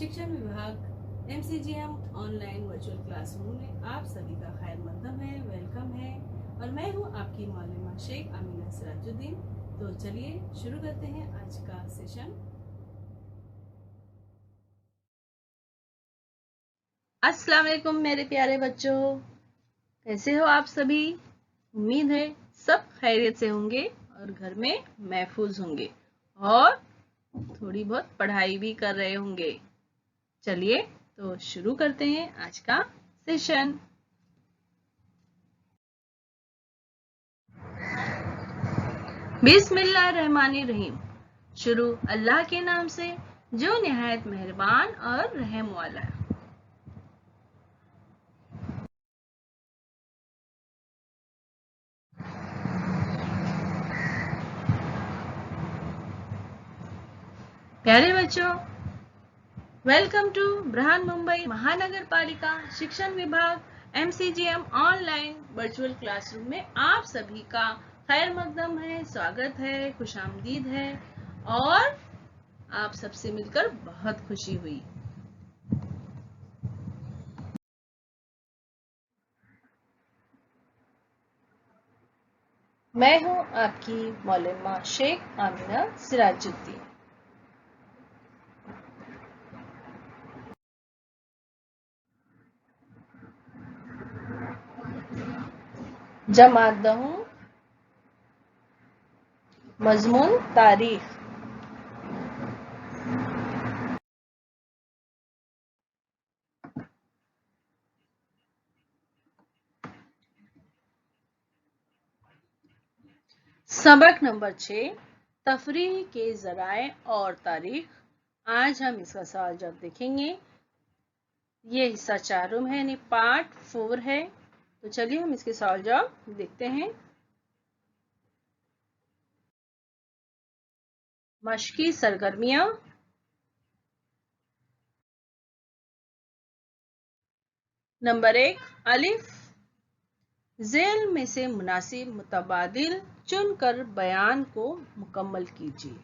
शिक्षण विभाग MCGM online virtual classroom में आप सभी का खैर मकदम है, वेलकम है। और मैं हूं आपकी मौलमा शेख आमिना सिराजुद्दीन। तो चलिए शुरू करते हैं आज का सेशन। अस्सलाम वालेकुम मेरे प्यारे बच्चों, कैसे हो आप सभी? उम्मीद है सब खैरियत से होंगे और घर में महफूज होंगे और थोड़ी बहुत पढ़ाई भी कर रहे होंगे। चलिए तो शुरू करते हैं आज का सेशन। बिस्मिल्लाहिर्रहमानिर्रहीम। शुरू अल्लाह के नाम से जो निहायत मेहरबान और रहम वाला है। प्यारे बच्चों, वेलकम टू ब्रहान मुंबई महानगर पालिका शिक्षण विभाग MCGM ऑनलाइन वर्चुअल क्लासरूम में आप सभी का खैर मकदम है, स्वागत है, खुशामदीद है और आप सबसे मिलकर बहुत खुशी हुई। मैं हूं आपकी मौलमा शेख आमिना सिराजुद्दीन। जमात दहूं मजमून तारीख। सबक नंबर 6 तफरीह के ज़राए और तारीख। आज हम इसका सवाल जवाब देखेंगे। ये हिस्सा 4 में है, यानी पार्ट 4 है। तो चलिए हम इसके सवाल जवाब देखते हैं। मशकी सरगर्मियां। नंबर 1, अलिफ। ज़ेल में से मुनासिब मुतबादिल चुनकर बयान को मुकम्मल कीजिए।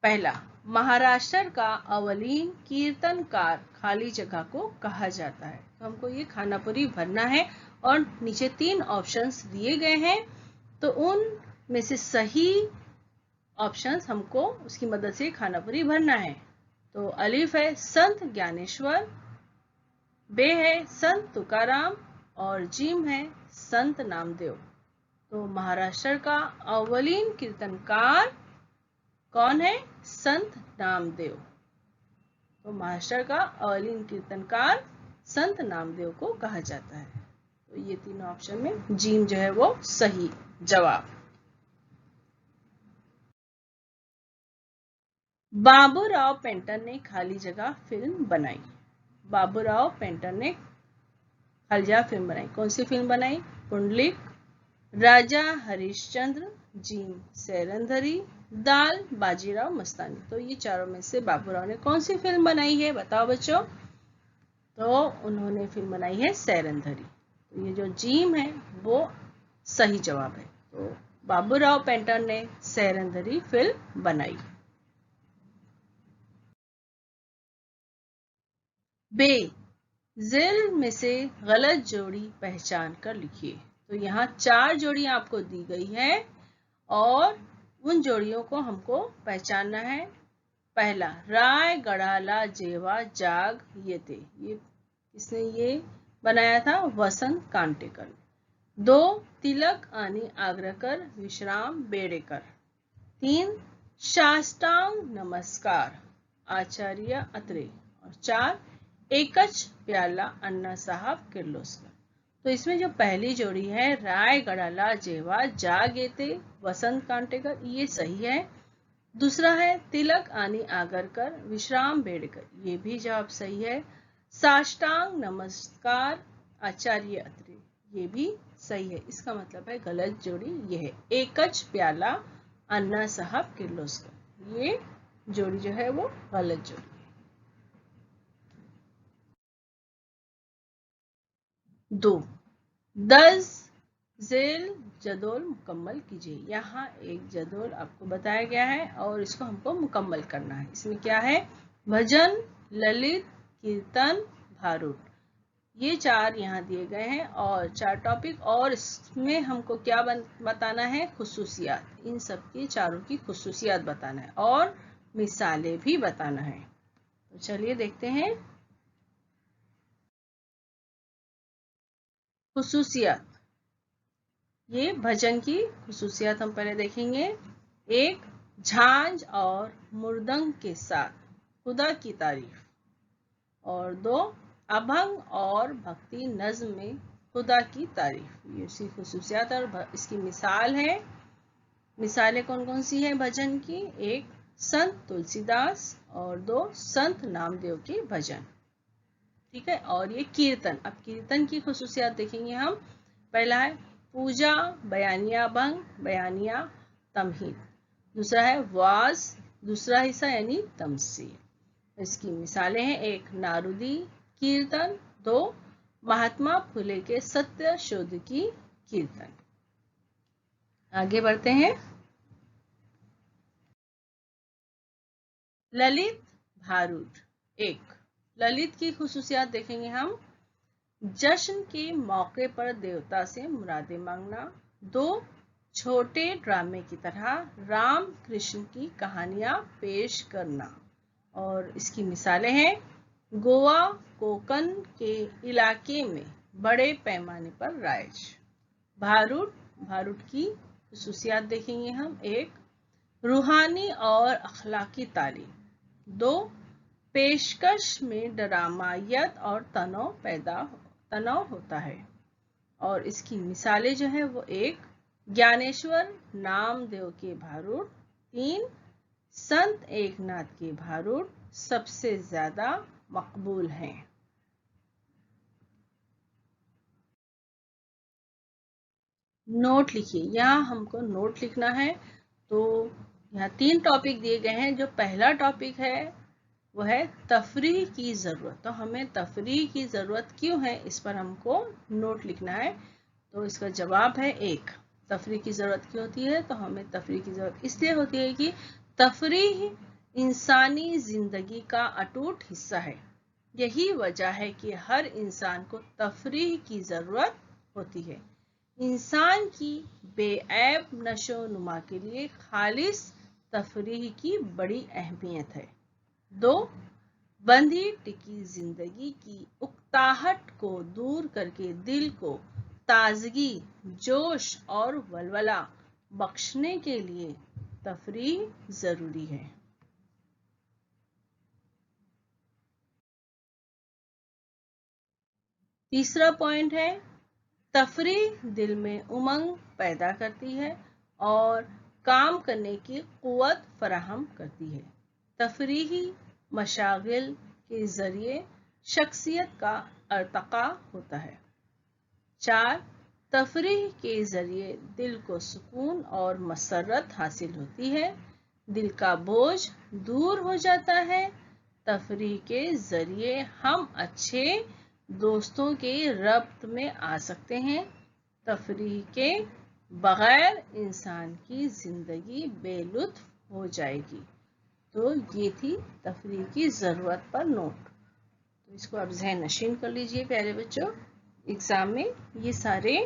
पहला, महाराष्ट्र का अवलीन कीर्तनकार खाली जगह को कहा जाता है। तो हमको ये खानापुरी भरना है और नीचे 3 ऑप्शंस दिए गए हैं, तो उन में से सही ऑप्शंस हमको उसकी मदद से खानापुरी भरना है। तो अलिफ है संत ज्ञानेश्वर, बे है संत तुकाराम और जीम है संत नामदेव। तो महाराष्ट्र का अवलीन कीर्तनकार कौन है? संत नामदेव। तो महाराष्ट्र का अवलीन कीर्तनकार संत नामदेव को कहा जाता है। तो ये 3 ऑप्शन में जीम जो है वो सही जवाब। बाबूराव पेंटर ने खाली जगह फिल्म बनाई। बाबूराव पेंटर ने खाली जगह फिल्म बनाई। कौन सी फिल्म बनाई? पुंडलिक, राजा हरिश्चंद्र, जीम सैरंधरी, दाल बाजीराव मस्तानी। तो ये चारों में से बाबूराव ने कौन सी फिल्म बनाई है? बताओ बच्चों। तो उन्होंने फिल्म बनाई है सैरंधरी। तो ये जो जीम है वो सही जवाब है। तो बाबूराव पेंटर ने सैरंधरी फिल्म बनाई। बे, ज़ेल में से गलत जोड़ी पहचान कर लिखिए। तो यहाँ 4 जोड़ी आपको दी गई है और उन जोड़ियों को हमको पहचानना है। पहला, राय गड़ाला जेवा जाग ये थे। ये किसने ये बनाया था? वसंत कांटेकर। 2, तिलक आनी आग्रकर विश्राम बेड़ेकर। 3, साष्टांग नमस्कार आचार्य अत्रे। और 4, एकच प्याला अन्ना साहब किर्लोस्कर। तो इसमें जो पहली जोड़ी है राय गड़ाला जेवा जागेते वसंत कांटेकर, ये सही है। दूसरा है तिलक आनी आगरकर विश्राम बेड़कर, ये भी जवाब सही है। साष्टांग नमस्कार आचार्य अत्रे, ये भी सही है। इसका मतलब है गलत जोड़ी ये है एकच प्याला अन्ना साहब किर्लोस्कर। ये जोड़ी जो है वो गलत जोड़ी। 2, 10 ज़ेल जदोल मुकम्मल कीजिए। यहाँ एक जदोल आपको बताया गया है और इसको हमको मुकम्मल करना है। इसमें क्या है? भजन, ललित, कीर्तन, भारुड। ये 4 यहाँ दिए गए हैं और 4 टॉपिक, और इसमें हमको क्या बताना है, खुसूसियात। इन सब की चारों की खुसूसियात बताना है और मिसालें भी बताना है। तो चलिए देखते हैं खुसूसियात। ये भजन की खुसूसियात हम पहले देखेंगे। 1, झांझ और मुर्दंग के साथ खुदा की तारीफ। और 2, अभंग और भक्ति नज्म में खुदा की तारीफ। ये उसकी खुसूसियात और इसकी मिसाल है। मिसालें कौन कौन सी हैं भजन की? 1, संत तुलसीदास, और 2, संत नामदेव के भजन। ठीक है। और ये कीर्तन। अब कीर्तन की खुसूसियात देखेंगे हम। पहला है पूजा, बयानिया अभंग, बयानिया तमहीद। दूसरा है वाज, दूसरा हिस्सा यानी तमसील। इसकी मिसालें हैं। 1, नारुदी कीर्तन। 2, महात्मा फुले के सत्य शोध की कीर्तन। आगे बढ़ते हैं। ललित भारुड। 1, ललित की खुसूसियात देखेंगे हम। जश्न के मौके पर देवता से मुरादें मांगना। 2, छोटे ड्रामे की तरह राम कृष्ण की कहानियां पेश करना। और इसकी मिसालें हैं। गोवा कोकन के इलाके में बड़े पैमाने पर राइज। भारुड। भारुड की खुसूसियात देखेंगे हम। 1, रूहानी और अखलाकी तालीम। 2, पेशकश में ड्रामायत और तनाव होता है। और इसकी मिसालें जो है वो 1, ज्ञानेश्वर नामदेव के भारुड। 3, संत एकनाथ के भारुड सबसे ज्यादा मकबूल हैं। नोट लिखिए। यहाँ हमको नोट लिखना है। तो यहाँ 3 टॉपिक दिए गए हैं। जो पहला टॉपिक है वो है तफरीह की ज़रूरत। तो हमें तफरीह की ज़रूरत क्यों है, इस पर हमको नोट लिखना है। तो इसका जवाब है 1, तफरीह की ज़रूरत क्यों होती है? तो हमें तफरीह की ज़रूरत इसलिए होती है कि तफरीह इंसानी ज़िंदगी का अटूट हिस्सा है। यही वजह है कि हर इंसान को तफरीह की ज़रूरत होती है। इंसान की बेऐब नशोनुमा के लिए खालिस तफरीह की बड़ी अहमियत है। 2, बंधी टिकी जिंदगी की उकताहट को दूर करके दिल को ताजगी, जोश और वलवला बख्शने के लिए तफरीह जरूरी है। तीसरा पॉइंट है तफरीह दिल में उमंग पैदा करती है और काम करने की कुव्वत फराहम करती है। तफरीही मशागिल के जरिए शख्सियत का अर्तका होता है। 4, तफरीह के जरिए दिल को सुकून और मसरत हासिल होती है। दिल का बोझ दूर हो जाता है। तफरीह के जरिए हम अच्छे दोस्तों के रब्त में आ सकते हैं। तफरीह के बगैर इंसान की जिंदगी बेलुत्फ हो जाएगी। तो ये थी तफरीह की ज़रूरत पर नोट। तो इसको आप ज़हन नशीन कर लीजिए प्यारे बच्चों। एग्ज़ाम में ये सारे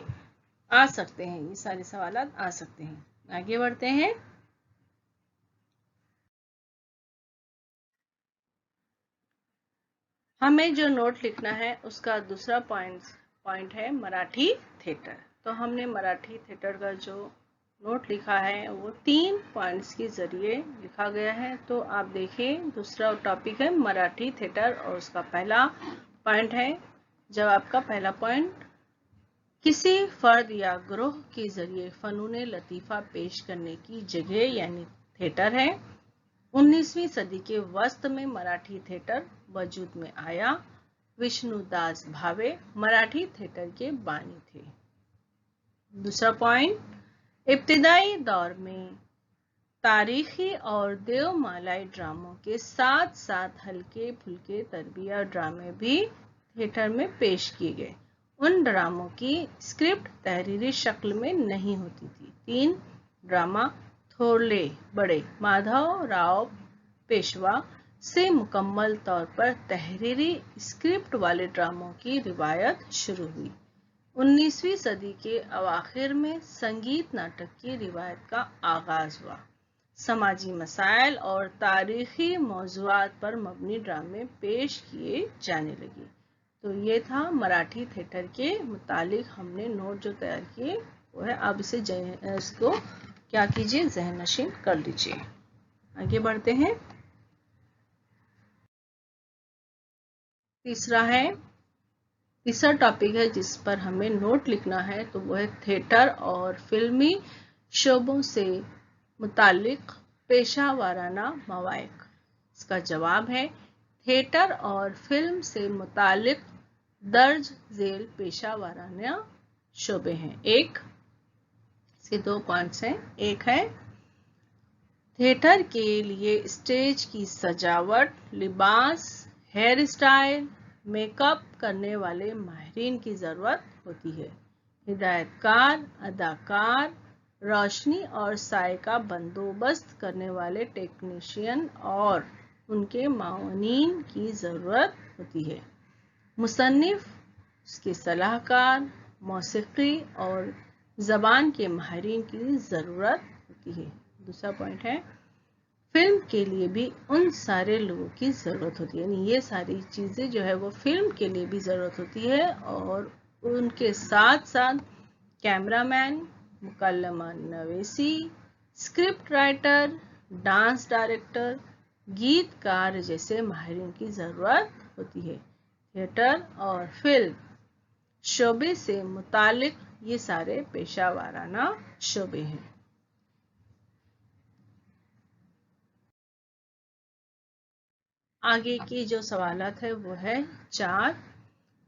आ सकते हैं, ये सारे सवाल आ सकते हैं। आगे बढ़ते हैं। हमें जो नोट लिखना है उसका दूसरा पॉइंट है मराठी थिएटर। तो हमने मराठी थिएटर का जो नोट लिखा है वो 3 पॉइंट्स के जरिए लिखा गया है। तो आप देखें, दूसरा टॉपिक है मराठी थिएटर और उसका पहला पॉइंट है, जब आपका पहला पॉइंट किसी फर्द या ग्रोह के जरिए फनूने लतीफ़ा पेश करने की जगह यानी थिएटर है। 19वीं सदी के वस्त में मराठी थिएटर वजूद में आया। विष्णुदास भावे मराठी थिएटर के बानी थे। दूसरा पॉइंट, इब्तिदाई दौर में तारीखी और देवमालाई ड्रामों के साथ साथ हल्के फुल्के तरबिया ड्रामे भी थिएटर में पेश किए गए। उन ड्रामों की स्क्रिप्ट तहरीरी शक्ल में नहीं होती थी। 3, ड्रामा थोरले बड़े माधव राव पेशवा से मुकम्मल तौर पर तहरीरी स्क्रिप्ट वाले ड्रामों की रिवायत शुरू हुई। 19वीं सदी के अवाखिर में संगीत नाटक की रिवायत का आगाज हुआ। समाजी मसाइल और तारीखी मौज़ूआत पर मबनी ड्रामे पेश किए जाने लगे। तो ये था मराठी थिएटर के मुतालिक हमने नोट जो तैयार किए वो है। अब इसको क्या कीजिए, ज़हन नशीन कर लीजिए। आगे बढ़ते हैं। तीसरा टॉपिक है जिस पर हमें नोट लिखना है, तो वो है थिएटर और फिल्मी शोबों से मुतालिक पेशा वाराना मवाइक। इसका जवाब है थिएटर और फिल्म से मुतालिक दर्ज झेल पेशा वाराना शोबे हैं। इसके 2 पॉइंट्स हैं। एक है थिएटर के लिए स्टेज की सजावट, लिबास, हेयर स्टाइल, मेकअप करने वाले माहिरीन की जरूरत होती है। हिदायतकार, अदाकार, रोशनी और साए का बंदोबस्त करने वाले टेक्नीशियन और उनके मावनीन की जरूरत होती है। मुसन्निफ, उसके सलाहकार, मौसीकी और जबान के माहिरीन की जरूरत होती है। दूसरा पॉइंट है फिल्म के लिए भी उन सारे लोगों की ज़रूरत होती है, यानी ये सारी चीज़ें जो है वो फिल्म के लिए भी ज़रूरत होती है, और उनके साथ साथ कैमरामैन, मुकल्लमा नवेसी, स्क्रिप्ट राइटर, डांस डायरेक्टर, गीतकार जैसे माहिरीन की ज़रूरत होती है। थिएटर और फिल्म शोबे से मुतालिक ये सारे पेशा वाराना शोबे हैं। आगे की जो सवालात है वो है 4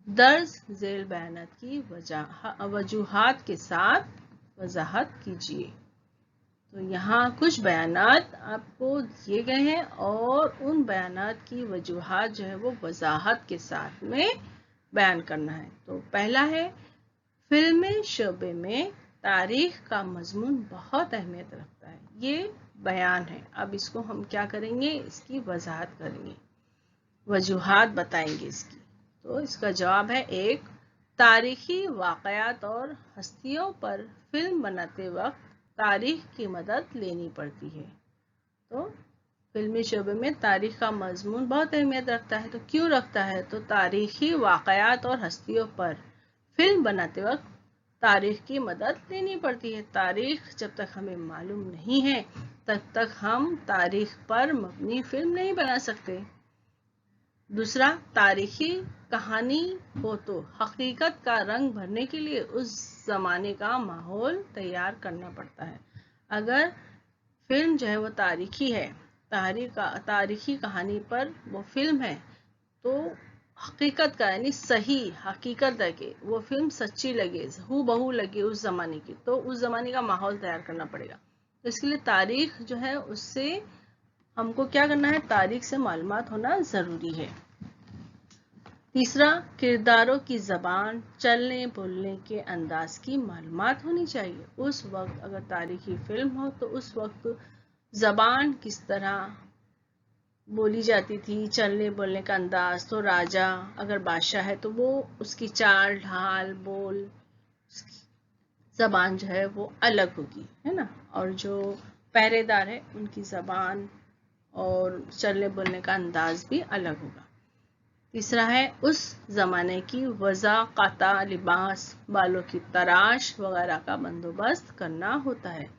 दर्ज झेल बयानात की वजूहात के साथ वजाहत कीजिए। तो यहाँ कुछ बयानात आपको दिए गए हैं और उन बयानात की वजूहात जो है वो वजाहत के साथ में बयान करना है। तो पहला है फिल्मी शोबे में तारीख का मजमून बहुत अहमियत रखता है। ये बयान है। अब इसको हम क्या करेंगे, इसकी वजाहत करेंगे, वजूहात बताएंगे इसकी। तो इसका जवाब है 1 तारीखी वाक़यात और हस्तियों पर फिल्म बनाते वक्त तारीख की मदद लेनी पड़ती है। तो फिल्मी शोबे में तारीख का मजमून बहुत अहमियत रखता है। तो क्यों रखता है, तो तारीखी वाक़यात और हस्तियों पर फिल्म बनाते वक्त तारीख की मदद लेनी पड़ती है। तारीख जब तक हमें मालूम नहीं है तब तक हम तारीख पर मबनी फिल्म नहीं बना सकते। दूसरा, तारीखी कहानी हो तो हकीकत का रंग भरने के लिए उस ज़माने का माहौल तैयार करना पड़ता है। अगर फिल्म जो है वो तारीखी है, तारीखी कहानी पर वो फिल्म है, तो हकीकत का यानी सही हकीकत लगे, वो फिल्म सच्ची लगे, हूबहू लगे उस ज़माने की, तो उस ज़माने का माहौल तैयार करना पड़ेगा। तो इसके लिए तारीख जो है उससे हमको क्या करना है, तारीख से मालूमात होना ज़रूरी है। तीसरा, किरदारों की ज़बान, चलने बोलने के अंदाज की मालूमात होनी चाहिए। उस वक्त अगर तारीखी फिल्म हो तो उस वक्त ज़बान किस तरह बोली जाती थी, चलने बोलने का अंदाज, तो राजा अगर बादशाह है तो वो उसकी चाल ढाल बोल ज़बान जो है वो अलग होगी, है ना। और जो पहरेदार है उनकी ज़बान और चलने बोलने का अंदाज भी अलग होगा। तीसरा है उस ज़माने की वज़ाक़ता, लिबास, बालों की तराश वगैरह का बंदोबस्त करना होता है।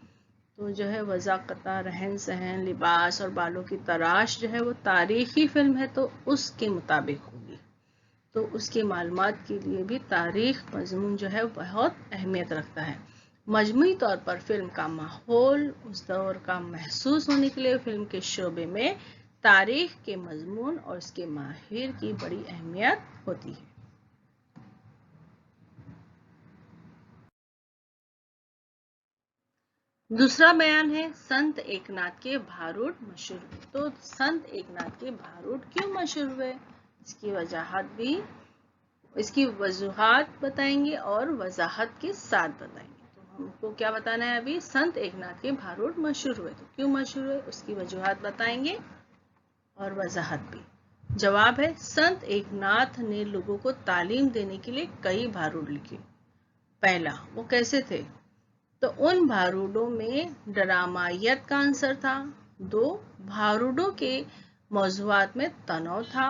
तो जो है वज़ाक़ता, रहन सहन, लिबास और बालों की तराश जो है वो तारीखी फिल्म है तो उसके मुताबिक होगी। तो उसकी मालूमात के लिए भी तारीख मजमून जो है बहुत अहमियत रखता है। मजमूई तौर पर फिल्म का माहौल उस दौर का महसूस होने के लिए फिल्म के शोबे में तारीख के मजमून और उसके माहिर की बड़ी अहमियत होती है। दूसरा बयान है संत एकनाथ के भारूड मशहूर हुए। तो संत एकनाथ के भारूड क्यों मशहूर हुए, इसकी इसकी वजूहात बताएंगे और वजाहत के साथ बताएंगे। तो हमको क्या बताना है अभी, संत एकनाथ के भारूड मशहूर हुए। तो क्यों मशहूर हुए उसकी वजूहात बताएंगे और वजाहत भी। जवाब है, संत एकनाथ ने लोगों को तालीम देने के लिए कई भारूड लिखे। पहला, वो कैसे थे? तो उन भारूडों में ड्रामायत का अंसर था। 2, भारूडों के मौज़ूआत में तनाव था।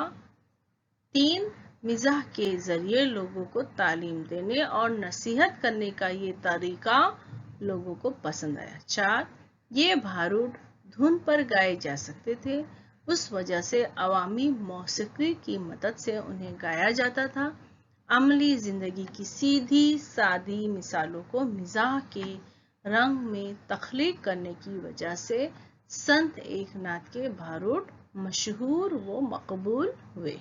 3, मिजाह के जरिए लोगों को तालीम देने और नसीहत करने का ये तरीका लोगों को पसंद आया। 4, ये भारूड धुन पर गाए जा सकते थे, उस वजह से अवामी मौसीकी की मदद से उन्हें गाया जाता था। अमली जिंदगी की सीधी सादी मिसालों को मिजाह के रंग में तख्लीक करने की वजह से संत एकनाथ के भारूड मशहूर व मकबूल हुए।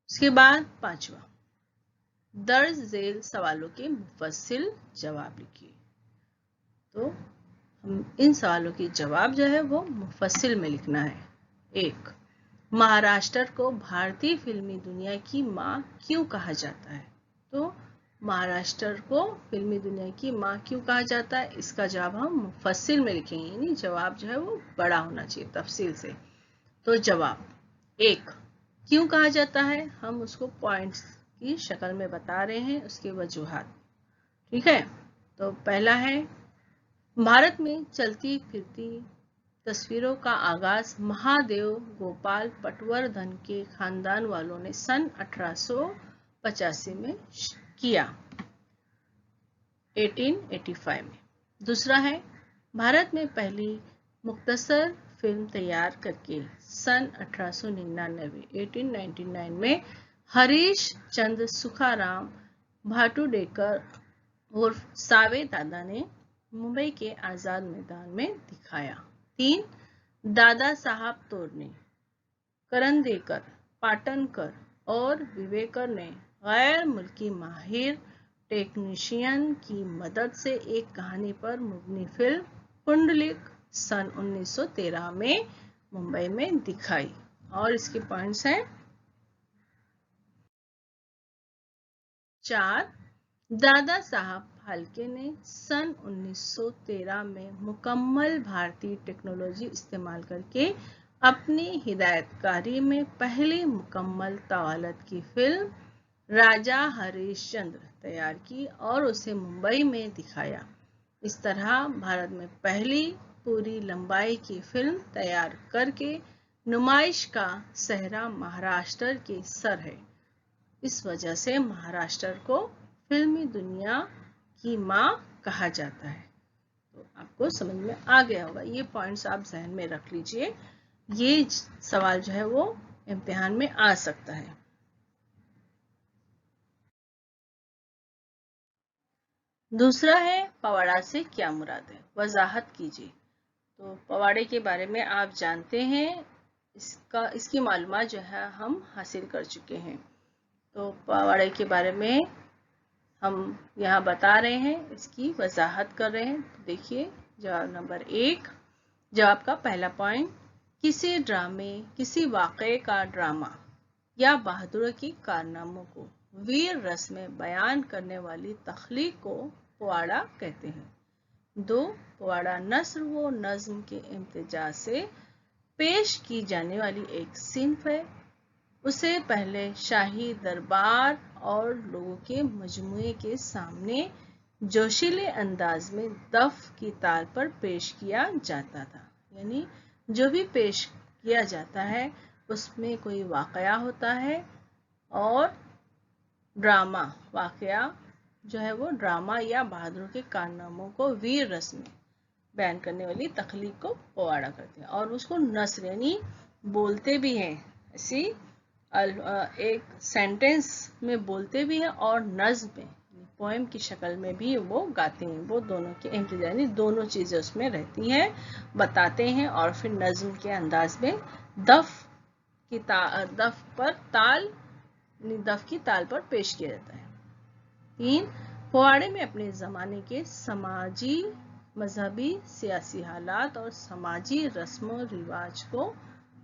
उसके बाद 5वां, दर्ज झेल सवालों के मुफस्सिल जवाब लिखिए। तो हम इन सवालों के जवाब जो है वो मुफस्सिल में लिखना है। 1, महाराष्ट्र को भारतीय फिल्मी दुनिया की माँ क्यों कहा जाता है? तो महाराष्ट्र को फिल्मी दुनिया की माँ क्यों कहा जाता है, इसका जवाब हम मुफस्सिल में लिखेंगे, यानी जवाब जो है वो बड़ा होना चाहिए तफसील से। तो जवाब 1, क्यों कहा जाता है, हम उसको पॉइंट्स की शक्ल में बता रहे हैं, उसके वजूहात। ठीक है, तो पहला है, भारत में चलती फिरती तस्वीरों का आगाज महादेव गोपाल पटवर्धन के खानदान वालों ने सन 1885 में किया, 1885 में। दूसरा है, भारत में पहली मुख्तसर फिल्म तैयार करके सन 1899 1899 में हरीश चंद्र सुखाराम भाटुडेकर उर्फ सावे दादा ने मुंबई के आजाद मैदान में दिखाया। 3, दादा साहब तोरने, करंदेकर, पाटनकर और विवेकर ने गैर मुल्की माहिर टेक्नीशियन की मदद से एक कहानी पर मुबनी फिल्म पुंडलिक सन 1913 में मुंबई में दिखाई। और इसके पॉइंट्स हैं, 4, दादा साहब फाल्के ने सन 1913 में मुकम्मल भारतीय टेक्नोलॉजी इस्तेमाल करके अपनी हिदायतकारी में पहली मुकम्मल तवालत की फिल्म राजा हरिश्चंद्र तैयार की और उसे मुंबई में दिखाया। इस तरह भारत में पहली पूरी लंबाई की फिल्म तैयार करके नुमाइश का सहरा महाराष्ट्र के सर है। इस वजह से महाराष्ट्र को फिल्मी दुनिया की माँ कहा जाता है। तो आपको समझ में आ गया होगा, ये पॉइंट्स आप जहन में रख लीजिए, ये सवाल जो है वो इम्तिहान में आ सकता है। दूसरा है, पवाड़ा से क्या मुराद है, वजाहत कीजिए। तो पवाड़े के बारे में आप जानते हैं, इसकी मालूमात जो है हम हासिल कर चुके हैं। तो पवाड़े के बारे में हम यहाँ बता रहे हैं, इसकी वजाहत कर रहे हैं। तो देखिए जवाब नंबर 1, जवाब का पहला पॉइंट, किसी ड्रामे, किसी वाक़े का ड्रामा या बहादुर की कारनामों को वीर रस में बयान करने वाली तख्लीक को पवाड़ा कहते हैं। 2, पवाड़ा नस्र व नज्म के इम्तिजाज से पेश की जाने वाली एक सिन्फ है। उसे पहले शाही दरबार और लोगों के मजमुए के सामने जोशीले अंदाज में दफ की ताल पर पेश किया जाता था। यानी जो भी पेश किया जाता है उसमें कोई वाकया होता है और ड्रामा, वाकया जो है वो ड्रामा या बहादुर के कारनामों को वीर रस में बयान करने वाली तख्लीक को पवाड़ा करते हैं। और उसको नस्र यानी बोलते भी हैं, ऐसी एक सेंटेंस में बोलते भी हैं और नज्म में पोएम की शक्ल में भी वो गाते हैं। वो दोनों के इम्तिजानी दोनों चीज़ें उसमें रहती हैं, बताते हैं और फिर नज्म के अंदाज में दफ की ताल पर पेश किया जाता है। 3, पवाड़े में अपने ज़माने के समाजी, मजहबी, सियासी हालात और समाजी रस्म रिवाज को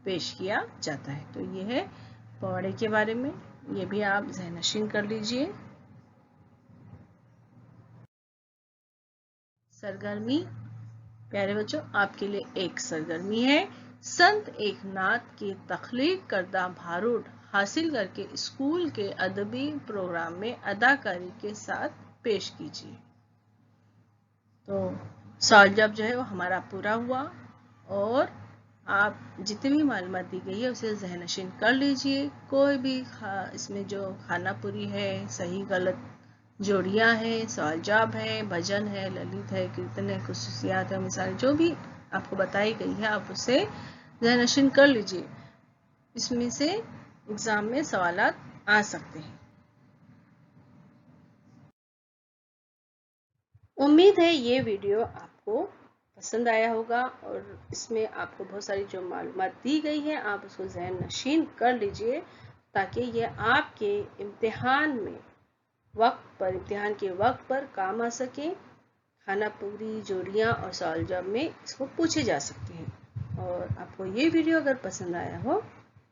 पेश किया जाता है। तो ये है पवाड़े के बारे में, ये भी आप ज़हनशीन कर लीजिए। सरगर्मी प्यारे बच्चों आपके लिए एक सरगर्मी है। संत एकनाथ की तख्लीक करदा भारूड हासिल करके स्कूल के अदबी प्रोग्राम में अदाकारी के साथ पेश कीजिए। तो सवाल जवाब जो है वो हमारा पूरा हुआ और आप जितनी भी मालूमात दी गई है उसे ज़हननशीन कर लीजिए। कोई भी इसमें जो खानापुरी है, सही गलत जोड़ियाँ हैं, सवाल जवाब है, भजन है, ललित है, कीर्तन है, खुसूसियात है, मिसाल जो भी आपको बताई गई है आप उसे ज़हननशीन कर लीजिए। इसमें से एग्जाम में सवालात आ सकते हैं। उम्मीद है ये वीडियो आपको पसंद आया होगा और इसमें आपको बहुत सारी जो मालूमात दी गई है आप उसको ज़हननशीन कर लीजिए ताकि ये आपके इम्तिहान में इम्तिहान के वक्त पर काम आ सके। खानापुरी, जोड़ियाँ और सवाल जवाब में इसको पूछे जा सकते हैं। और आपको ये वीडियो अगर पसंद आया हो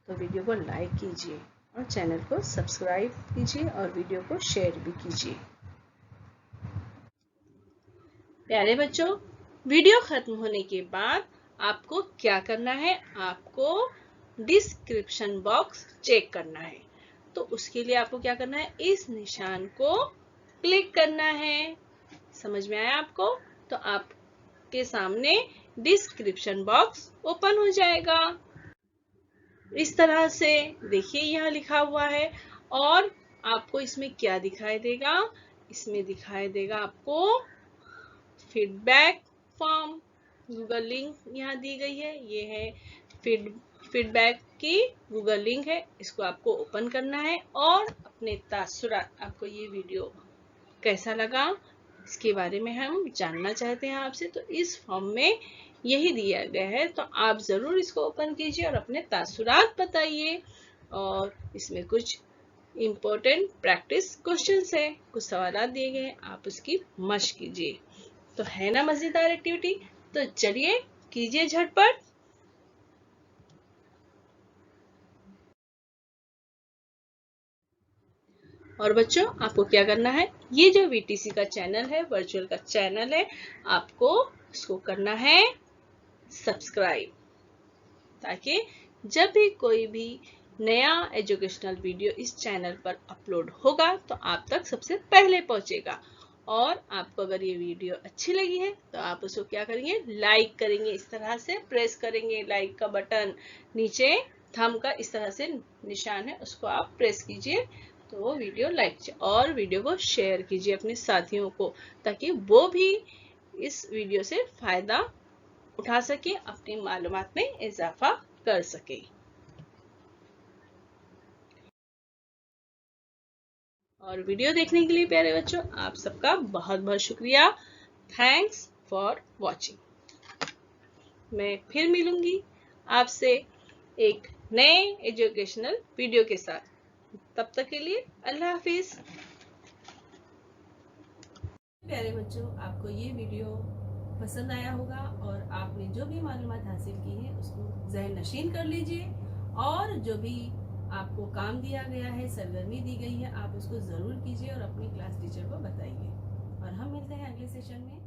तो वीडियो को लाइक कीजिए और चैनल को सब्सक्राइब कीजिए और वीडियो को शेयर भी कीजिए। प्यारे बच्चों, वीडियो खत्म होने के बाद आपको क्या करना है? आपको डिस्क्रिप्शन बॉक्स चेक करना है। तो उसके लिए आपको क्या करना है? इस निशान को क्लिक करना है। समझ में आया आपको? तो आपके सामने डिस्क्रिप्शन बॉक्स ओपन हो जाएगा। इस तरह से देखिए यहाँ लिखा हुआ है और आपको इसमें क्या दिखाई देगा? इसमें दिखाई देगा आपको फीडबैक फॉर्म। गूगल लिंक यहाँ दी गई है, ये है फीडबैक की गूगल लिंक है। इसको आपको ओपन करना है और अपने तासुरात, आपको ये वीडियो कैसा लगा इसके बारे में हम जानना चाहते हैं आपसे। तो इस फॉर्म में यही दिया गया है, तो आप जरूर इसको ओपन कीजिए और अपने तासुरात बताइए। और इसमें कुछ इम्पोर्टेंट प्रैक्टिस क्वेश्चंस है, कुछ सवाल दिए गए हैं, आप उसकी मशक कीजिए। तो है ना मजेदार एक्टिविटी? तो चलिए कीजिए झटपट। और बच्चों आपको क्या करना है? ये जो वीटीसी का चैनल है, वर्चुअल का चैनल है, आपको इसको करना है सब्सक्राइब, ताकि जब भी कोई भी नया एजुकेशनल वीडियो इस चैनल पर अपलोड होगा तो आप तक सबसे पहले पहुंचेगा। और आपको अगर ये वीडियो अच्छी लगी है तो आप उसको क्या करेंगे? लाइक करेंगे। इस तरह से प्रेस करेंगे लाइक का बटन, नीचे थंब का इस तरह से निशान है, उसको आप प्रेस कीजिए तो वो वीडियो लाइक कीजिए। और वीडियो को शेयर कीजिए अपने साथियों को, ताकि वो भी इस वीडियो से फायदा उठा सके, अपनी मालूमात में इजाफा कर सके। और वीडियो देखने के लिए प्यारे बच्चों आप सबका बहुत बहुत शुक्रिया। Thanks for watching. मैं फिर मिलूंगी आपसे एक नए एजुकेशनल वीडियो के साथ। तब तक के लिए अल्लाह हाफिज। प्यारे बच्चों आपको ये वीडियो पसंद आया होगा और आपने जो भी मालूमात हासिल की है उसको ज़हननशीन कर लीजिए। और जो भी आपको काम दिया गया है, सरगर्मी दी गई है, आप उसको ज़रूर कीजिए और अपनी क्लास टीचर को बताइए। और हम मिलते हैं अगले सेशन में।